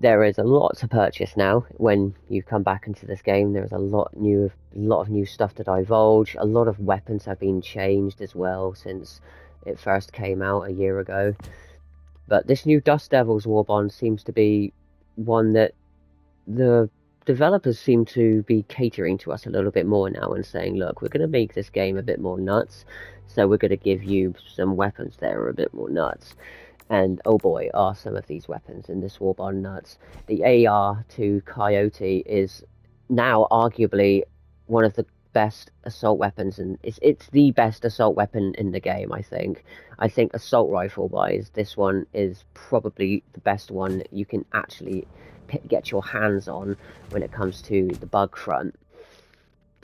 There is a lot to purchase now when you come back into this game. There is a lot of new stuff to divulge. A lot of weapons have been changed as well since it first came out a year ago. But this new Dust Devils Warbond seems to be one that the developers seem to be catering to us a little bit more now and saying, look, we're going to make this game a bit more nuts, so we're going to give you some weapons that are a bit more nuts. And oh boy, are some of these weapons in this Warbond nuts. The AR-2 Coyote is now arguably one of the best assault weapons, and it's the best assault weapon in the game, I think. I think assault rifle wise, this one is probably the best one you can actually get your hands on when it comes to the bug front,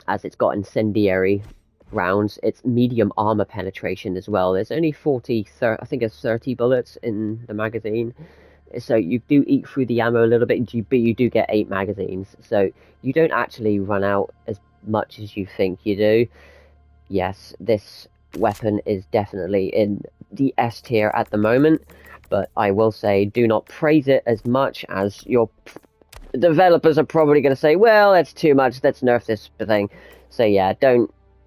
as it's got incendiary rounds. It's medium armor penetration as well. There's only 30, I think it's 30 bullets in the magazine. So you do eat through the ammo a little bit, but you do get 8 magazines. So you don't actually run out as much as you think you do. Yes, this weapon is definitely in the S tier at the moment, but I will say do not praise it as much as your developers are probably going to say, well, that's too much, let's nerf this thing. So yeah,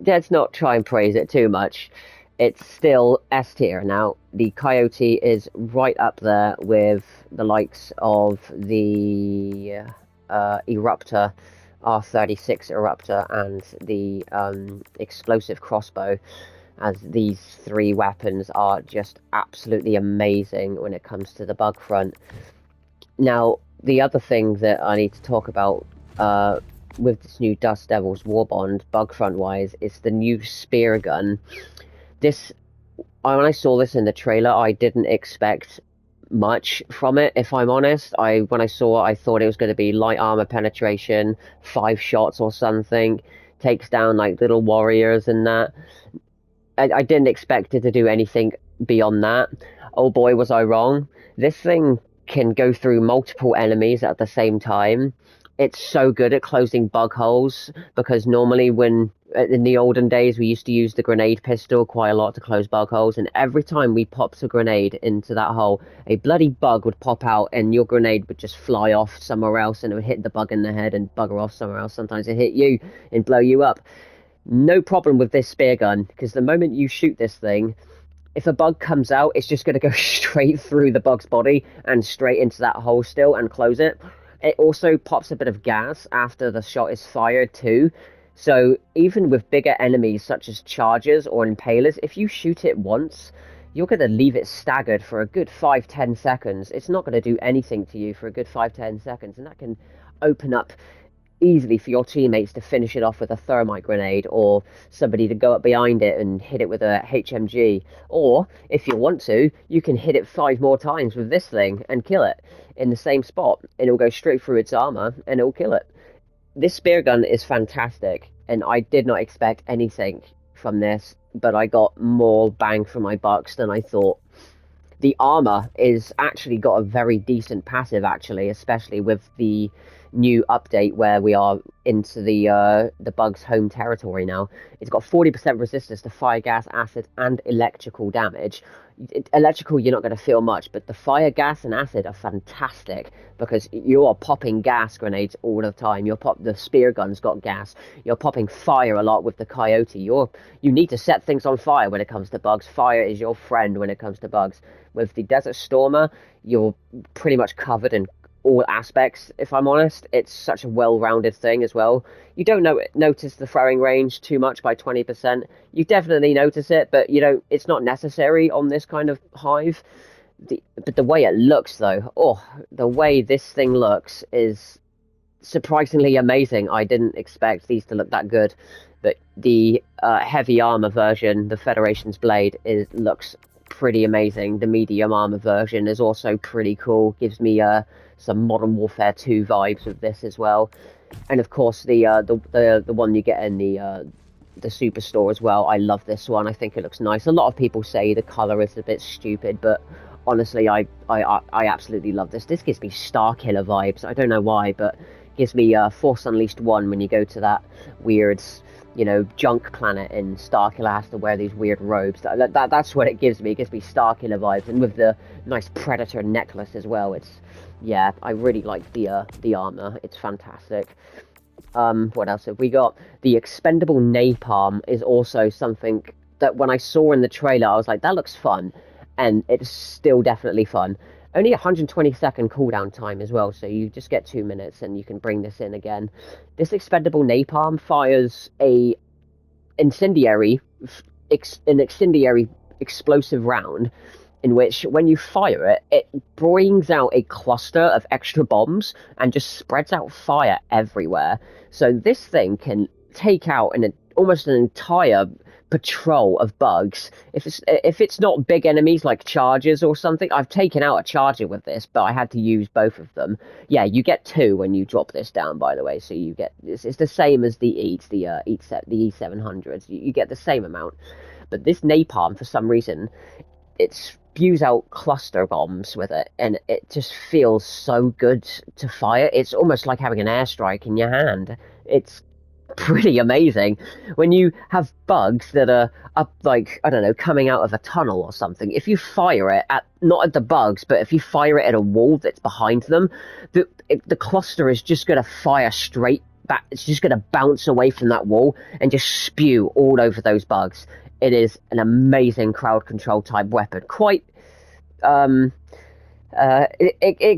let's not try and praise it too much. It's still S tier. Now, the Coyote is right up there with the likes of the Eruptor, R36 Eruptor, and the explosive crossbow, as these 3 weapons are just absolutely amazing when it comes to the bug front. Now, the other thing that I need to talk about with this new Dust Devils Warbond, bug front wise, is the new spear gun. This, when I saw this in the trailer, I didn't expect much from it, if I'm honest. When I saw it, I thought it was going to be light armor penetration, 5 shots or something, takes down like little warriors and that. I didn't expect it to do anything beyond that. Oh boy, was I wrong. This thing can go through multiple enemies at the same time. It's so good at closing bug holes, because normally when in the olden days we used to use the grenade pistol quite a lot to close bug holes, and every time we popped a grenade into that hole, a bloody bug would pop out and your grenade would just fly off somewhere else and it would hit the bug in the head and bugger off somewhere else. Sometimes it hit you and blow you up. No problem with this spear gun, because the moment you shoot this thing, if a bug comes out, it's just going to go straight through the bug's body and straight into that hole still and close it. It also pops a bit of gas after the shot is fired too. So even with bigger enemies such as chargers or impalers, if you shoot it once, you're going to leave it staggered for a good 5-10 seconds. It's not going to do anything to you for a good 5-10 seconds, and that can open up easily for your teammates to finish it off with a thermite grenade, or somebody to go up behind it and hit it with a HMG. Or, if you want to, you can hit it 5 more times with this thing and kill it in the same spot, and it'll go straight through its armor and it'll kill it. This spear gun is fantastic, and I did not expect anything from this, but I got more bang for my bucks than I thought. The armor is actually got a very decent passive, actually, especially with the new update where we are into the bug's home territory now. It's got 40% resistance to fire, gas, acid, and electrical damage. Electrical, you're not going to feel much, but the fire, gas, and acid are fantastic, because you are popping gas grenades all the time. The spear gun's got gas. You're popping fire a lot with the Coyote. You need to set things on fire when it comes to bugs. Fire is your friend when it comes to bugs. With the Desert Stormer, you're pretty much covered in all aspects, if I'm honest. It's such a well-rounded thing as well. You don't notice the throwing range too much by 20%. You definitely notice it, but it's not necessary on this kind of hive. But the way it looks, though, the way this thing looks is surprisingly amazing. I didn't expect these to look that good, but the heavy armor version, the Federation's Blade, looks pretty amazing. The medium armor version is also pretty cool. Gives me some Modern Warfare 2 vibes with this as well. And of course the one you get in the Superstore as well. I love this one. I think it looks nice. A lot of people say the color is a bit stupid, but honestly, I absolutely love this. This gives me Star Killer vibes. I don't know why, but Gives me Force Unleashed 1 when you go to that weird, you know, junk planet, and Starkiller has to wear these weird robes. That's what it gives me. It gives me Starkiller vibes, and with the nice Predator necklace as well. Yeah, I really like the armor. It's fantastic. What else have we got? The expendable napalm is also something that when I saw in the trailer, I was like, that looks fun, and it's still definitely fun. Only 120-second cooldown time as well, so you just get 2 minutes and you can bring this in again. This expendable napalm fires an incendiary explosive round, in which when you fire it, it brings out a cluster of extra bombs and just spreads out fire everywhere. So this thing can take out almost an entire patrol of bugs. If it's not big enemies like chargers or something, I've taken out a charger with this, but I had to use both of them. Yeah, you get 2 when you drop this down, by the way. So you get it's the same as the E700s. You get the same amount, but this napalm, for some reason, it spews out cluster bombs with it, and it just feels so good to fire. It's almost like having an airstrike in your hand. It's pretty amazing when you have bugs that are up, like, I don't know, coming out of a tunnel or something. If you fire it at, not at the bugs, but if you fire it at a wall that's behind them, the cluster is just going to fire straight back. It's just going to bounce away from that wall and just spew all over those bugs. It is an amazing crowd control type weapon. Quite, it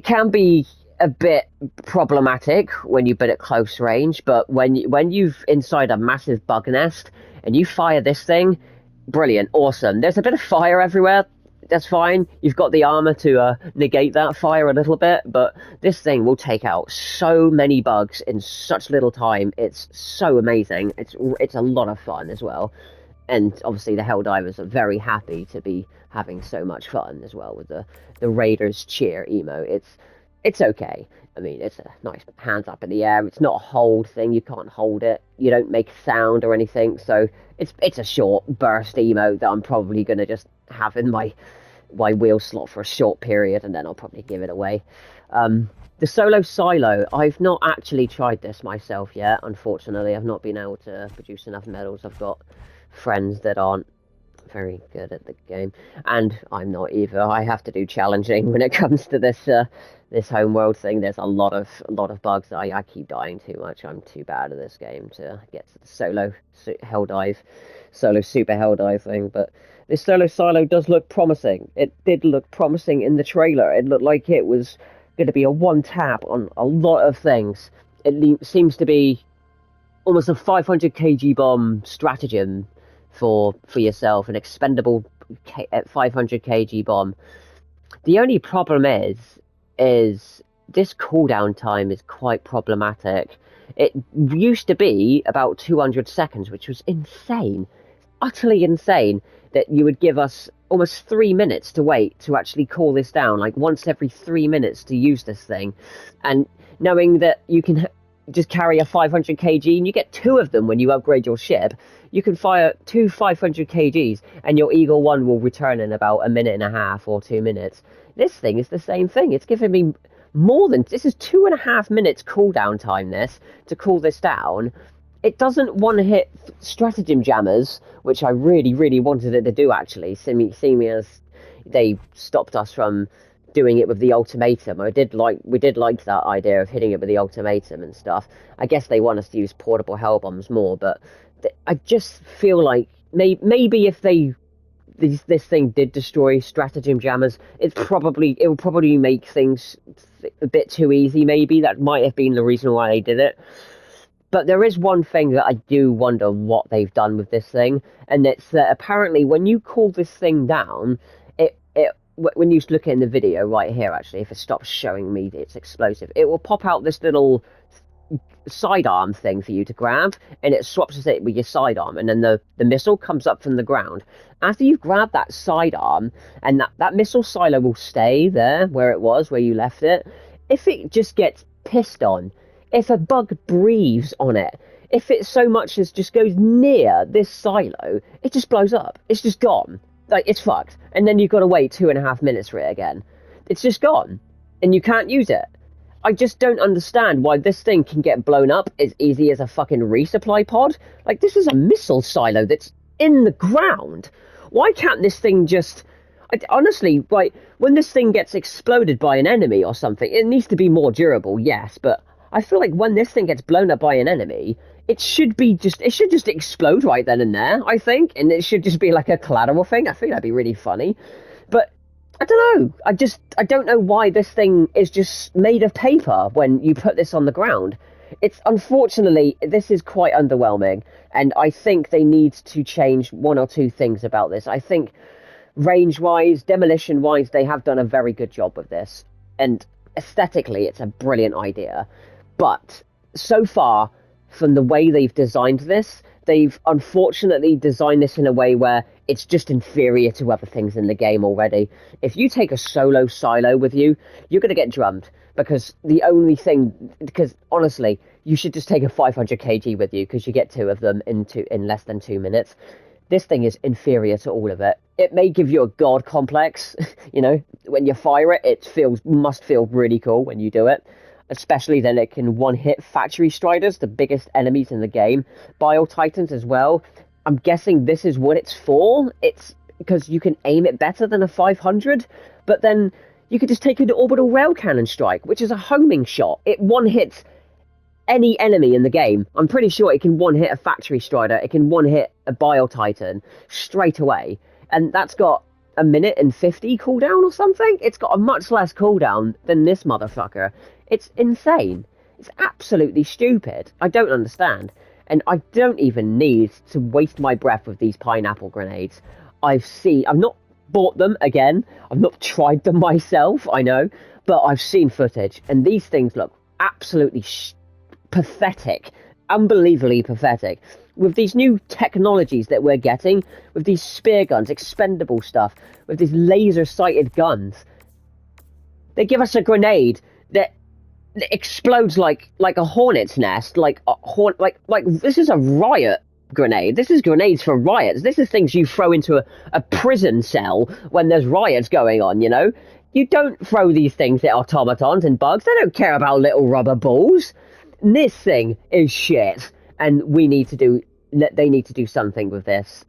can be a bit problematic when you've been at close range, but when you've inside a massive bug nest and you fire this thing, brilliant, awesome. There's a bit of fire everywhere. That's fine. You've got the armor to negate that fire a little bit, but this thing will take out so many bugs in such little time. It's so amazing. It's a lot of fun as well. And obviously the Helldivers are very happy to be having so much fun as well with the Raiders cheer emo. It's okay. I mean, it's a nice hands up in the air. It's not a hold thing. You can't hold it. You don't make sound or anything. So it's a short burst emo that I'm probably going to just have in my wheel slot for a short period, and then I'll probably give it away. The solo silo, I've not actually tried this myself yet, unfortunately. I've not been able to produce enough medals. I've got friends that aren't very good at the game, and I'm not either. I have to do challenging when it comes to this homeworld thing. There's a lot of bugs. I keep dying too much. I'm too bad at this game to get to the solo super hell dive thing. But this solo silo does look promising. It did look promising in the trailer. It looked like it was going to be a one tap on a lot of things. It seems to be almost a 500 kg bomb stratagem for yourself, an expendable 500 kg bomb. The only problem is this cooldown time is quite problematic. It used to be about 200 seconds, which was insane, utterly insane, that you would give us almost 3 minutes to wait to actually cool this down, like once every 3 minutes to use this thing. And knowing that you can just carry a 500 kg, and you get 2 of them when you upgrade your ship. You can fire 2 500 kgs, and your Eagle 1 will return in about a minute and a half or 2 minutes. This thing is the same thing. It's giving me more than... This is 2.5 minutes cooldown time, to cool this down. It doesn't one-hit stratagem jammers, which I really, really wanted it to do, actually, seeing as they stopped us from doing it with the ultimatum. We did like that idea of hitting it with the ultimatum and stuff. I guess they want us to use portable hell bombs more, but I just feel like maybe if this thing did destroy stratagem jammers, it will probably make things a bit too easy. Maybe that might have been the reason why they did it. But there is one thing that I do wonder what they've done with this thing, and it's that apparently when you cool this thing down, when you look in the video right here, actually, if it stops showing me it's explosive, it will pop out this little sidearm thing for you to grab, and it swaps it with your sidearm, and then the missile comes up from the ground. After you've grabbed that sidearm, and that missile silo will stay there where you left it. If it just gets pissed on, if a bug breathes on it, if it so much as just goes near this silo, it just blows up. It's just gone. Like, it's fucked. And then you've got to wait 2.5 minutes for it again. It's just gone. And you can't use it. I just don't understand why this thing can get blown up as easy as a fucking resupply pod. Like, this is a missile silo that's in the ground. Why can't this thing just... honestly, like, when this thing gets exploded by an enemy or something, it needs to be more durable, yes, but I feel like when this thing gets blown up by an enemy, it should just explode right then and there, I think, and it should just be like a collateral thing. I think that'd be really funny. But I don't know. I don't know why this thing is just made of paper when you put this on the ground. It's unfortunately, this is quite underwhelming, and I think they need to change one or two things about this. I think range-wise, demolition-wise, they have done a very good job with this, and aesthetically, it's a brilliant idea. But so far, from the way they've designed this, they've unfortunately designed this in a way where it's just inferior to other things in the game already. If you take a solo silo with you, you're going to get drummed, because honestly, you should just take a 500 kg with you, because you get two of them in less than 2 minutes. This thing is inferior to all of it. It may give you a god complex, you know, when you fire it, must feel really cool when you do it. Especially then it can one-hit factory striders, the biggest enemies in the game. Bile Titans as well. I'm guessing this is what it's for. It's because you can aim it better than a 500, but then you could just take an orbital rail cannon strike, which is a homing shot. It one-hits any enemy in the game. I'm pretty sure it can one-hit a factory strider. It can one-hit a Bile Titan straight away. And that's got a minute and 50 cooldown or something. It's got a much less cooldown than this motherfucker. It's insane. It's absolutely stupid. I don't understand. And I don't even need to waste my breath with these pineapple grenades. I've not bought them again. I've not tried them myself, I know. But I've seen footage. And these things look absolutely pathetic. Unbelievably pathetic. With these new technologies that we're getting, with these spear guns, expendable stuff, with these laser-sighted guns, they give us a grenade that explodes like a hornet's nest, like this is a riot grenade. This is grenades for riots. This is things you throw into a prison cell when there's riots going on, you know? You don't throw these things at automatons and bugs. They don't care about little rubber balls. This thing is shit, and they need to do something with this.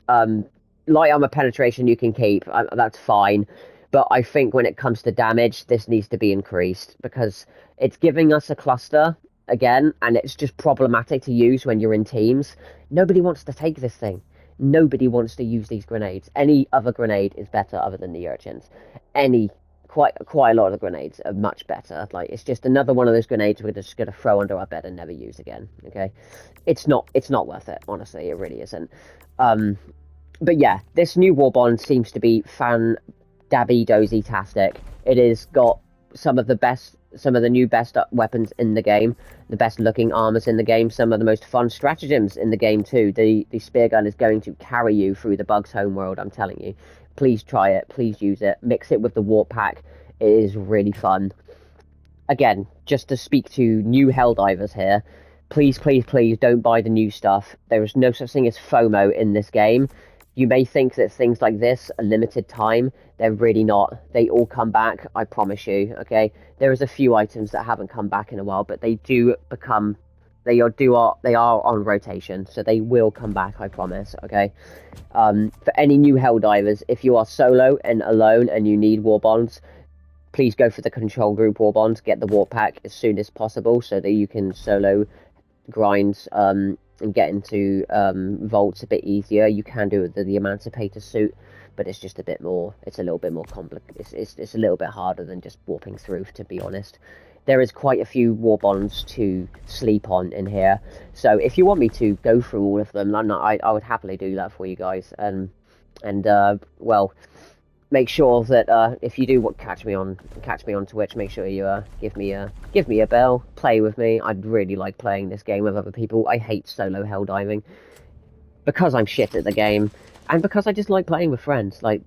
Light armor penetration you can keep, that's fine. But I think when it comes to damage, this needs to be increased, because it's giving us a cluster again, and it's just problematic to use when you're in teams. Nobody wants to take this thing. Nobody wants to use these grenades. Any other grenade is better other than the urchins. Quite a lot of the grenades are much better. Like, it's just another one of those grenades we're just going to throw under our bed and never use again. Okay, it's not worth it. Honestly, it really isn't. But yeah, this new Warbond seems to be fan-dabby-dozy-tastic. It has got some of the new best weapons in the game, the best looking armors in the game, some of the most fun stratagems in the game too. The spear gun is going to carry you through the Bugs homeworld, I'm telling you. Please try it, please use it, mix it with the warp pack. It is really fun. Again, just to speak to new Helldivers here, please don't buy the new stuff. There is no such thing as FOMO in this game. You may think that things like this are limited time. They're really not. They all come back, I promise you, okay? There is a few items that haven't come back in a while, but they are on rotation, so they will come back, I promise, okay? For any new Helldivers, if you are solo and alone and you need Warbonds, please go for the control group Warbonds. Get the warp pack as soon as possible so that you can solo grinds and get into vaults a bit easier. You can do it with the Emancipator suit, but it's just a bit more, it's a little bit more complicated. It's a little bit harder than just warping through, to be honest. There is quite a few Warbonds to sleep on in here, so if you want me to go through all of them, I would happily do that for you guys. Well, make sure that if you do catch me on Twitch, make sure you give me a bell, play with me. I'd really like playing this game with other people. I hate solo helldiving because I'm shit at the game, and because I just like playing with friends. Like,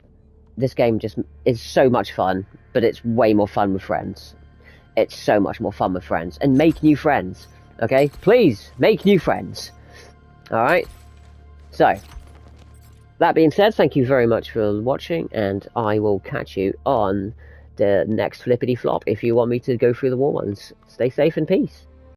this game just is so much fun, but it's way more fun with friends. It's so much more fun with friends. And make new friends, okay? Please, make new friends. Alright? So, that being said, thank you very much for watching, and I will catch you on the next flippity flop if you want me to go through the war ones. Stay safe and peace.